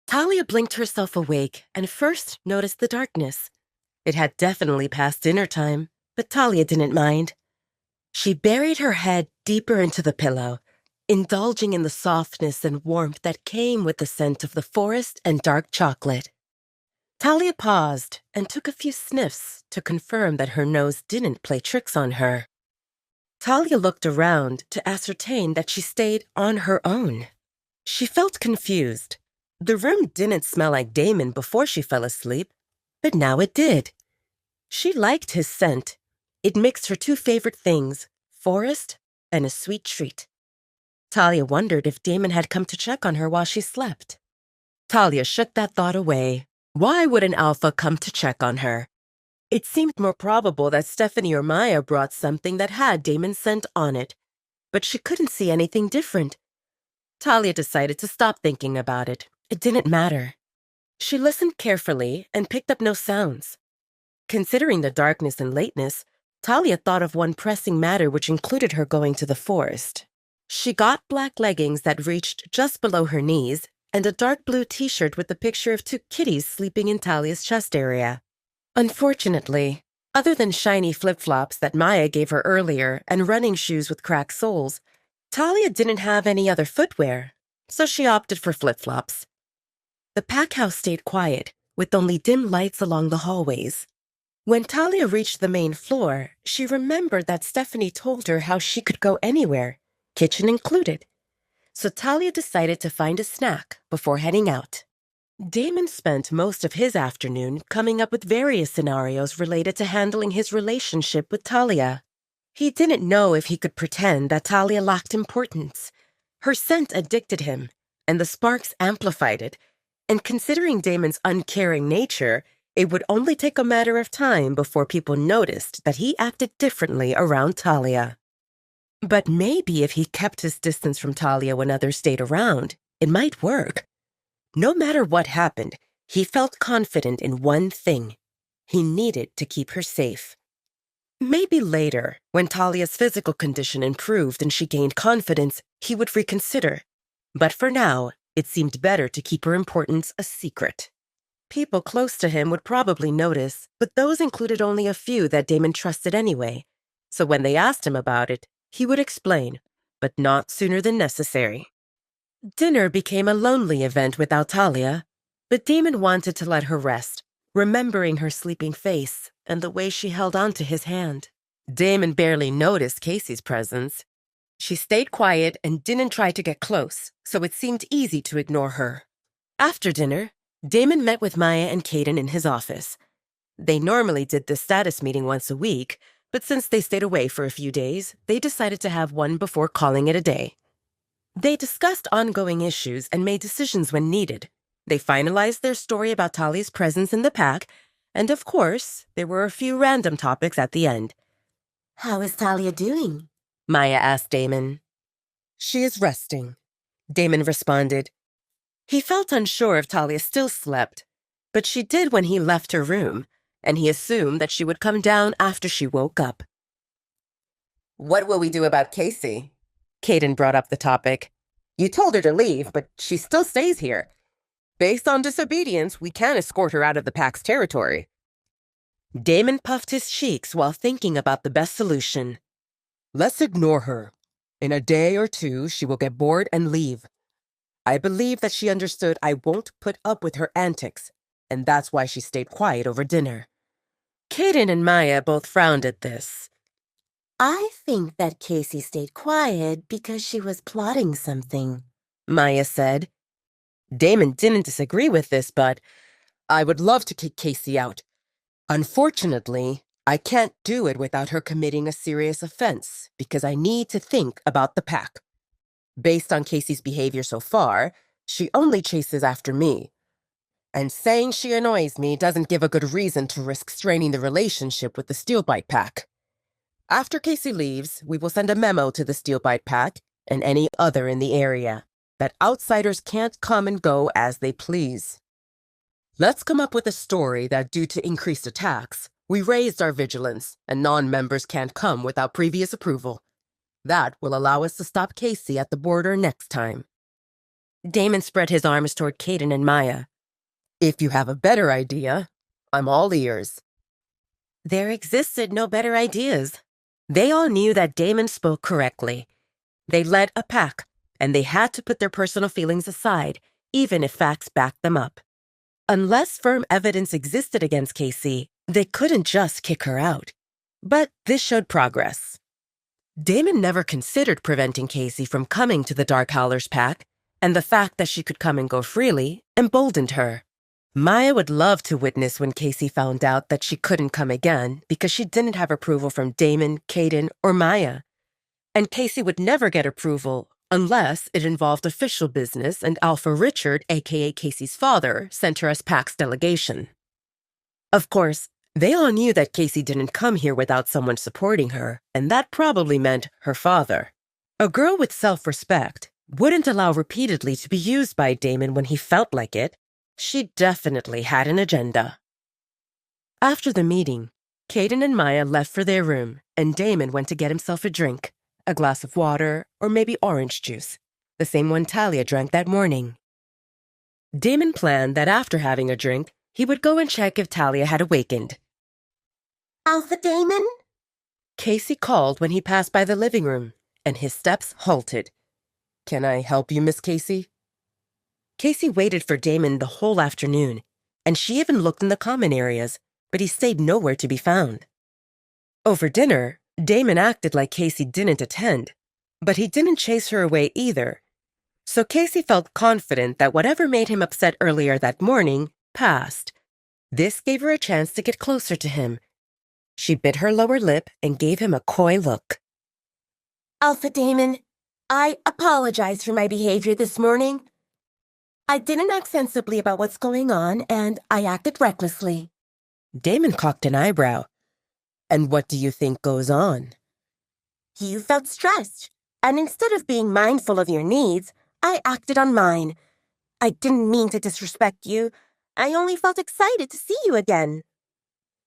Talia blinked herself awake and first noticed the darkness. It had definitely passed dinner time, but Talia didn't mind. She buried her head deeper into the pillow, indulging in the softness and warmth that came with the scent of the forest and dark chocolate. Talia paused and took a few sniffs to confirm that her nose didn't play tricks on her. Talia looked around to ascertain that she stayed on her own. She felt confused. The room didn't smell like Damon before she fell asleep, but now it did. She liked his scent. It mixed her two favorite things, forest and a sweet treat. Talia wondered if Damon had come to check on her while she slept. Talia shook that thought away. Why would an alpha come to check on her? It seemed more probable that Stephanie or Maya brought something that had Damon's scent on it, but she couldn't see anything different. Talia decided to stop thinking about it. It didn't matter. She listened carefully and picked up no sounds. Considering the darkness and lateness, Talia thought of one pressing matter which included her going to the forest. She got black leggings that reached just below her knees and a dark blue t-shirt with a picture of two kitties sleeping in Talia's chest area. Unfortunately, other than shiny flip-flops that Maya gave her earlier and running shoes with cracked soles, Talia didn't have any other footwear, so she opted for flip-flops. The pack house stayed quiet, with only dim lights along the hallways. When Talia reached the main floor, she remembered that Stephanie told her how she could go anywhere, kitchen included. So Talia decided to find a snack before heading out. Damon spent most of his afternoon coming up with various scenarios related to handling his relationship with Talia. He didn't know if he could pretend that Talia lacked importance. Her scent addicted him, and the sparks amplified it, and considering Damon's uncaring nature, it would only take a matter of time before people noticed that he acted differently around Talia. But maybe if he kept his distance from Talia when others stayed around, it might work. No matter what happened, he felt confident in one thing. He needed to keep her safe. Maybe later, when Talia's physical condition improved and she gained confidence, he would reconsider. But for now, it seemed better to keep her importance a secret. People close to him would probably notice, but those included only a few that Damon trusted anyway. So when they asked him about it, he would explain, but not sooner than necessary. Dinner became a lonely event without Talia, but Damon wanted to let her rest, remembering her sleeping face and the way she held onto his hand. Damon barely noticed Casey's presence. She stayed quiet and didn't try to get close, so it seemed easy to ignore her. After dinner, Damon met with Maya and Caden in his office. They normally did this status meeting once a week, but since they stayed away for a few days, they decided to have one before calling it a day. They discussed ongoing issues and made decisions when needed. They finalized their story about Talia's presence in the pack, and of course, there were a few random topics at the end. "How is Talia doing?" Maya asked Damon. "She is resting," Damon responded. He felt unsure if Talia still slept, but she did when he left her room, and he assumed that she would come down after she woke up. "What will we do about Casey?" Caden brought up the topic. "You told her to leave, but she still stays here. Based on disobedience, we can escort her out of the pack's territory." Damon puffed his cheeks while thinking about the best solution. "Let's ignore her. In a day or two, she will get bored and leave. I believe that she understood I won't put up with her antics, and that's why she stayed quiet over dinner." Caden and Maya both frowned at this. "I think that Casey stayed quiet because she was plotting something," Maya said. Damon didn't disagree with this, but I would love to kick Casey out. Unfortunately, I can't do it without her committing a serious offense because I need to think about the pack. Based on Casey's behavior so far, she only chases after me. And saying she annoys me doesn't give a good reason to risk straining the relationship with the Steelbite pack. After Casey leaves, we will send a memo to the Steelbite pack and any other in the area that outsiders can't come and go as they please. Let's come up with a story that due to increased attacks, we raised our vigilance and non-members can't come without previous approval. That will allow us to stop Casey at the border next time. Damon spread his arms toward Caden and Maya. If you have a better idea, I'm all ears. There existed no better ideas. They all knew that Damon spoke correctly. They led a pack, and they had to put their personal feelings aside, even if facts backed them up. Unless firm evidence existed against Casey, they couldn't just kick her out. But this showed progress. Damon never considered preventing Casey from coming to the Dark Howlers pack, and the fact that she could come and go freely emboldened her. Maya would love to witness when Casey found out that she couldn't come again because she didn't have approval from Damon, Caden, or Maya. And Casey would never get approval unless it involved official business and Alpha Richard, aka Casey's father, sent her as PAC's delegation. Of course, they all knew that Casey didn't come here without someone supporting her, and that probably meant her father. A girl with self-respect wouldn't allow repeatedly to be used by Damon when he felt like it. She definitely had an agenda. After the meeting, Caden and Maya left for their room, and Damon went to get himself a drink, a glass of water, or maybe orange juice, the same one Talia drank that morning. Damon planned that after having a drink, he would go and check if Talia had awakened. Alpha Damon? Casey called when he passed by the living room, and his steps halted. Can I help you, Miss Casey? Casey waited for Damon the whole afternoon, and she even looked in the common areas, but he stayed nowhere to be found. Over dinner, Damon acted like Casey didn't attend, but he didn't chase her away either. So Casey felt confident that whatever made him upset earlier that morning passed. This gave her a chance to get closer to him. She bit her lower lip and gave him a coy look. Alpha Damon, I apologize for my behavior this morning. I didn't act sensibly about what's going on, and I acted recklessly. Damon cocked an eyebrow. And what do you think goes on? You felt stressed, and instead of being mindful of your needs, I acted on mine. I didn't mean to disrespect you. I only felt excited to see you again.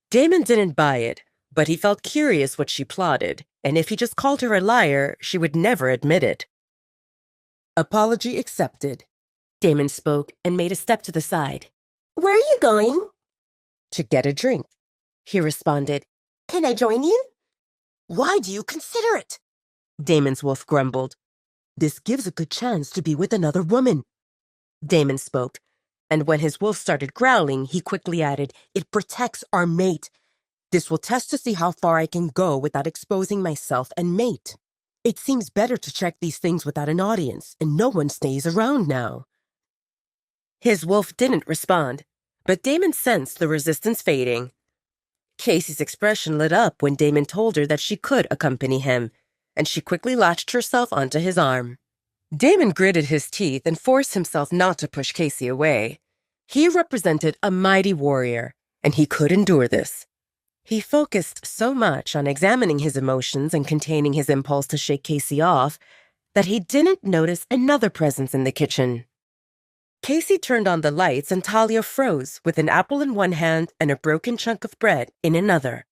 Damon didn't buy it, but he felt curious what she plotted, and if he just called her a liar, she would never admit it. Apology accepted. Damon spoke and made a step to the side. Where are you going? To get a drink, he responded. Can I join you? Why do you consider it? Damon's wolf grumbled. This gives a good chance to be with another woman. Damon spoke, and when his wolf started growling, he quickly added, It protects our mate. This will test to see how far I can go without exposing myself and mate. It seems better to check these things without an audience, and no one stays around now. His wolf didn't respond, but Damon sensed the resistance fading. Casey's expression lit up when Damon told her that she could accompany him, and she quickly latched herself onto his arm. Damon gritted his teeth and forced himself not to push Casey away. He represented a mighty warrior, and he could endure this. He focused so much on examining his emotions and containing his impulse to shake Casey off that he didn't notice another presence in the kitchen. Casey turned on the lights and Talia froze with an apple in one hand and a broken chunk of bread in another.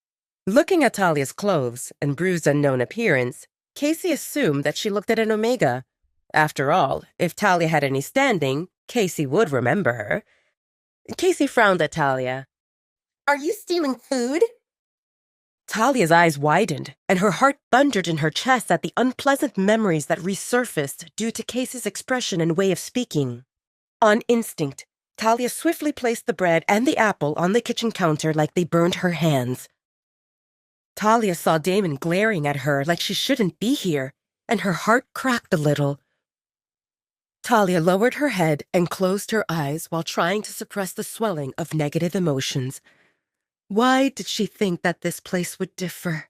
Looking at Talia's clothes and bruised unknown appearance, Casey assumed that she looked at an omega. After all, if Talia had any standing, Casey would remember her. Casey frowned at Talia. Are you stealing food? Talia's eyes widened, and her heart thundered in her chest at the unpleasant memories that resurfaced due to Casey's expression and way of speaking. On instinct, Talia swiftly placed the bread and the apple on the kitchen counter like they burned her hands. Talia saw Damon glaring at her like she shouldn't be here, and her heart cracked a little. Talia lowered her head and closed her eyes while trying to suppress the swelling of negative emotions. Why did she think that this place would differ?